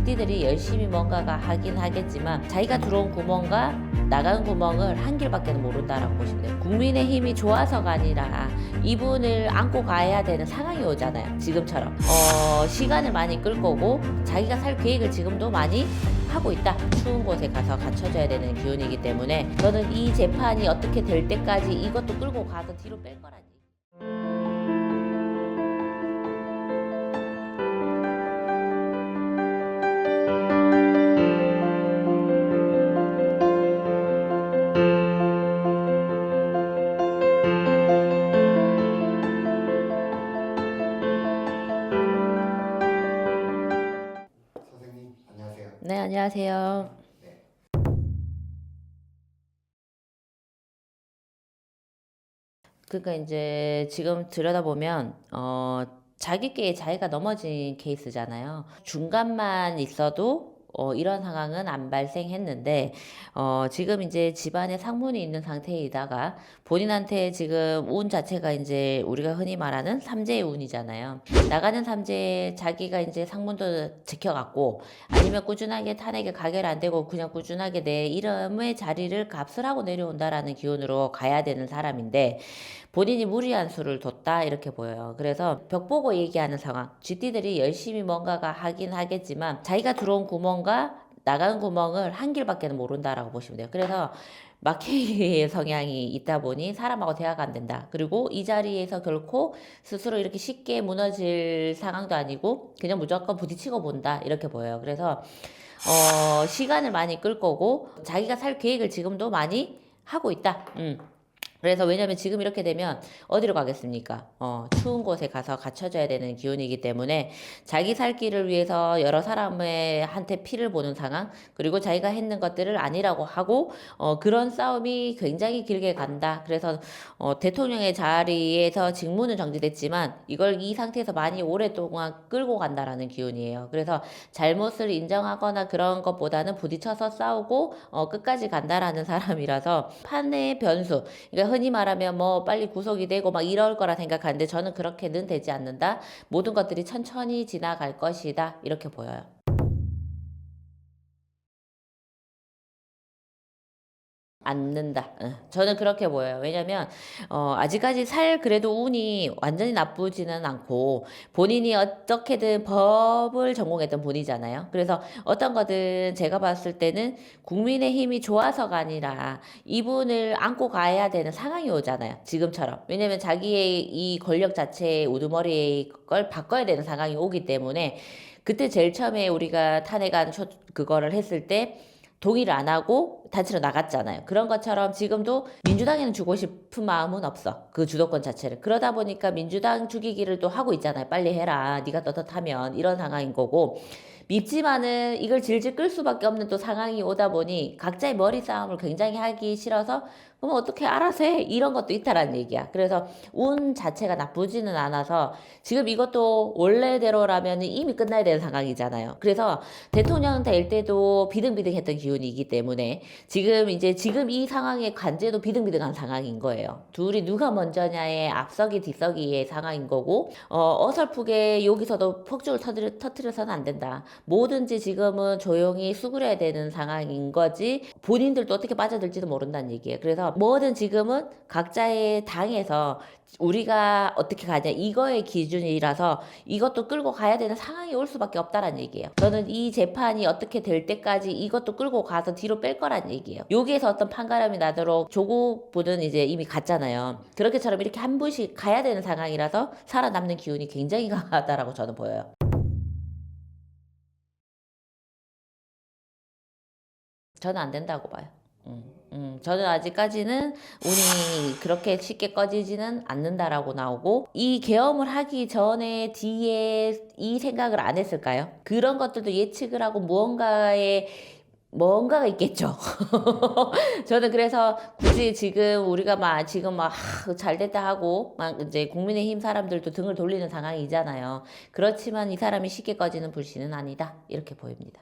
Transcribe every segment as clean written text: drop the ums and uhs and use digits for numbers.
쥐띠들이 열심히 뭔가가 하긴 하겠지만 자기가 들어온 구멍과 나가는 구멍을 한 길밖에는 모른다라고 보시면 돼요. 국민의힘이 좋아서가 아니라 이분을 안고 가야 되는 상황이 오잖아요. 지금처럼 시간을 많이 끌 거고 자기가 살 계획을 지금도 많이 하고 있다. 추운 곳에 가서 갖춰져야 되는 기운이기 때문에 저는 이 재판이 어떻게 될 때까지 이것도 끌고 가서 뒤로 뺄 거라니. 선생님, 안녕하세요. 네, 안녕하세요. 네. 그러니까 이제 지금 들여다보면 자기께 자기가 넘어진 케이스잖아요. 중간만 있어도 이런 상황은 안 발생했는데 지금 이제 집안에 상문이 있는 상태이다가 본인한테 지금 운 자체가 이제 우리가 흔히 말하는 삼재의 운이잖아요. 나가는 삼재에 자기가 이제 상문도 지켜갔고 아니면 꾸준하게 탄핵에 가결 안 되고 그냥 꾸준하게 내 이름의 자리를 값을 하고 내려온다라는 기운으로 가야 되는 사람인데 본인이 무리한 수를 뒀다 이렇게 보여요. 그래서 벽 보고 얘기하는 상황. 쥐띠들이 열심히 뭔가가 하긴 하겠지만 자기가 들어온 구멍과 나간 구멍을 한 길밖에는 모른다라고 보시면 돼요. 그래서 마케이의 성향이 있다 보니 사람하고 대화가 안 된다. 그리고 이 자리에서 결코 스스로 이렇게 쉽게 무너질 상황도 아니고 그냥 무조건 부딪히고 본다 이렇게 보여요. 그래서 시간을 많이 끌 거고 자기가 살 계획을 지금도 많이 하고 있다. 그래서 왜냐면 지금 이렇게 되면 어디로 가겠습니까? 추운 곳에 가서 갖춰져야 되는 기운이기 때문에 자기 살 길을 위해서 여러 사람의 한테 피를 보는 상황, 그리고 자기가 했는 것들을 아니라고 하고 그런 싸움이 굉장히 길게 간다. 그래서 대통령의 자리에서 직무는 정지됐지만 이걸 이 상태에서 많이 오랫동안 끌고 간다라는 기운이에요. 그래서 잘못을 인정하거나 그런 것보다는 부딪혀서 싸우고 끝까지 간다라는 사람이라서 판의 변수, 그러니까 흔히 말하면 뭐 빨리 구속이 되고 막 이럴 거라 생각하는데 저는 그렇게는 되지 않는다. 모든 것들이 천천히 지나갈 것이다. 이렇게 보여요. 않는다. 저는 그렇게 보여요. 왜냐면 아직까지 살 그래도 운이 완전히 나쁘지는 않고 본인이 어떻게든 법을 전공했던 분이잖아요. 그래서 어떤 거든 제가 봤을 때는 국민의힘이 좋아서가 아니라 이분을 안고 가야 되는 상황이 오잖아요. 지금처럼. 왜냐면 자기의 이 권력 자체의 우두머리의 걸 바꿔야 되는 상황이 오기 때문에 그때 제일 처음에 우리가 탄핵안 그거를 했을 때 동의를 안 하고 단체로 나갔잖아요. 그런 것처럼 지금도 민주당에는 주고 싶은 마음은 없어. 그 주도권 자체를. 그러다 보니까 민주당 죽이기를 또 하고 있잖아요. 빨리 해라. 네가 떳떳하면 이런 상황인 거고. 밉지만은 이걸 질질 끌 수밖에 없는 또 상황이 오다 보니 각자의 머리 싸움을 굉장히 하기 싫어서 그럼 어떻게 알아서 해? 이런 것도 있다라는 얘기야. 그래서 운 자체가 나쁘지는 않아서 지금 이것도 원래대로라면 이미 끝나야 되는 상황이잖아요. 그래서 대통령 될 때도 비등비등했던 기운이기 때문에 지금 이 상황의 관제도 비등비등한 상황인 거예요. 둘이 누가 먼저냐의 앞서기 뒤서기의 상황인 거고 어설프게 여기서도 폭죽을 터뜨려서는 안 된다. 뭐든지 지금은 조용히 수그려야 되는 상황인 거지 본인들도 어떻게 빠져들지도 모른다는 얘기예요. 그래서 뭐든 지금은 각자의 당에서 우리가 어떻게 가냐 이거의 기준이라서 이것도 끌고 가야 되는 상황이 올 수밖에 없다라는 얘기예요. 저는 이 재판이 어떻게 될 때까지 이것도 끌고 가서 뒤로 뺄 거라는 얘기예요. 여기에서 어떤 판가름이 나도록 조국 분은 이제 이미 갔잖아요. 그렇게처럼 이렇게 한 분씩 가야 되는 상황이라서 살아남는 기운이 굉장히 강하다라고 저는 보여요. 저는 안 된다고 봐요. 저는 아직까지는 운이 그렇게 쉽게 꺼지지는 않는다라고 나오고 이 계엄을 하기 전에 뒤에 이 생각을 안 했을까요? 그런 것들도 예측을 하고 뭔가가 있겠죠. 저는 그래서 굳이 지금 우리가 막 지금 막 잘 됐다 하고 막 이제 국민의힘 사람들도 등을 돌리는 상황이잖아요. 그렇지만 이 사람이 쉽게 꺼지는 불씨는 아니다. 이렇게 보입니다.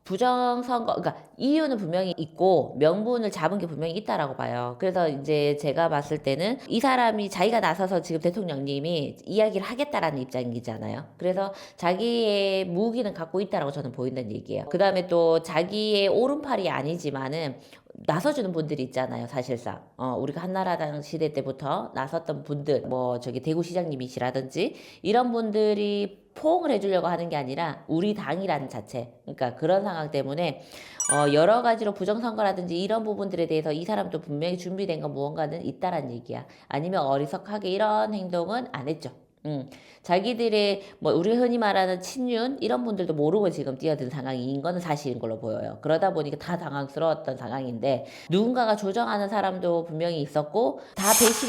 부정선거, 그러니까 이유는 분명히 있고 명분을 잡은 게 분명히 있다라고 봐요. 그래서 이제 제가 봤을 때는 이 사람이 자기가 나서서 지금 대통령님이 이야기를 하겠다라는 입장이잖아요. 그래서 자기의 무기는 갖고 있다라고 저는 보인다는 얘기예요. 그 다음에 또 자기의 오른팔이 아니지만은 나서주는 분들이 있잖아요, 사실상. 우리가 한나라당 시대 때부터 나섰던 분들, 뭐, 저기 대구시장님이시라든지, 이런 분들이 포옹을 해주려고 하는 게 아니라, 우리 당이라는 자체. 그러니까 그런 상황 때문에, 여러 가지로 부정선거라든지 이런 부분들에 대해서 이 사람도 분명히 준비된 건 무언가는 있다란 얘기야. 아니면 어리석하게 이런 행동은 안 했죠. 자기들의 뭐 우리가 흔히 말하는 친윤 이런 분들도 모르고 지금 뛰어든 상황인 거는 사실인 걸로 보여요. 그러다 보니까 다 당황스러웠던 상황인데 누군가가 조정하는 사람도 분명히 있었고 다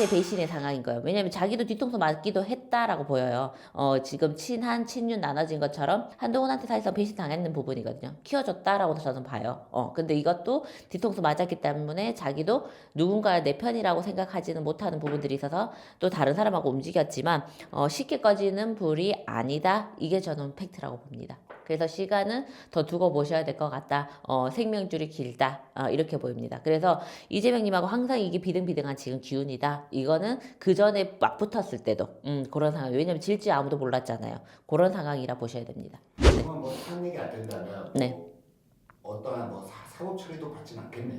배신의 상황인 거예요. 왜냐면 자기도 뒤통수 맞기도 했다라고 보여요. 지금 친한 친윤 나눠진 것처럼 한동훈한테 사실상 배신 당했는 부분이거든요. 키워줬다라고 저는 봐요. 근데 이것도 뒤통수 맞았기 때문에 자기도 누군가 내 편이라고 생각하지는 못하는 부분들이 있어서 또 다른 사람하고 움직였지만 쉽게 꺼지는 불이 아니다. 이게 저는 팩트라고 봅니다. 그래서 시간은 더 두고 보셔야 될 것 같다. 생명줄이 길다. 이렇게 보입니다. 그래서 이재명님하고 항상 이게 비등비등한 지금 기운이다. 이거는 그 전에 맞붙었을 때도 그런 상황. 왜냐면 질지 아무도 몰랐잖아요. 그런 상황이라 보셔야 됩니다. 그러면 뭐 상력이 안 된다면 네. 뭐 어떠한 뭐 사법 처리도 받지는 않겠네요.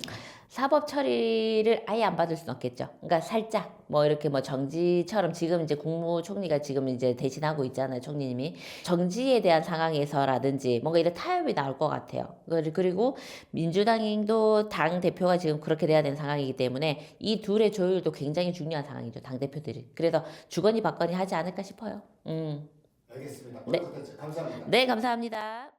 사법 처리를 아예 안 받을 수는 없겠죠. 그러니까 살짝 뭐 이렇게 뭐 정지처럼 지금 이제 국무총리가 지금 이제 대신하고 있잖아요. 총리님이 정지에 대한 상황에서라든지 뭔가 이런 타협이 나올 것 같아요. 그리고 민주당도 당 대표가 지금 그렇게 돼야 되는 상황이기 때문에 이 둘의 조율도 굉장히 중요한 상황이죠. 당 대표들이. 그래서 주거니 받거니 하지 않을까 싶어요. 알겠습니다. 네. 감사합니다. 네, 감사합니다.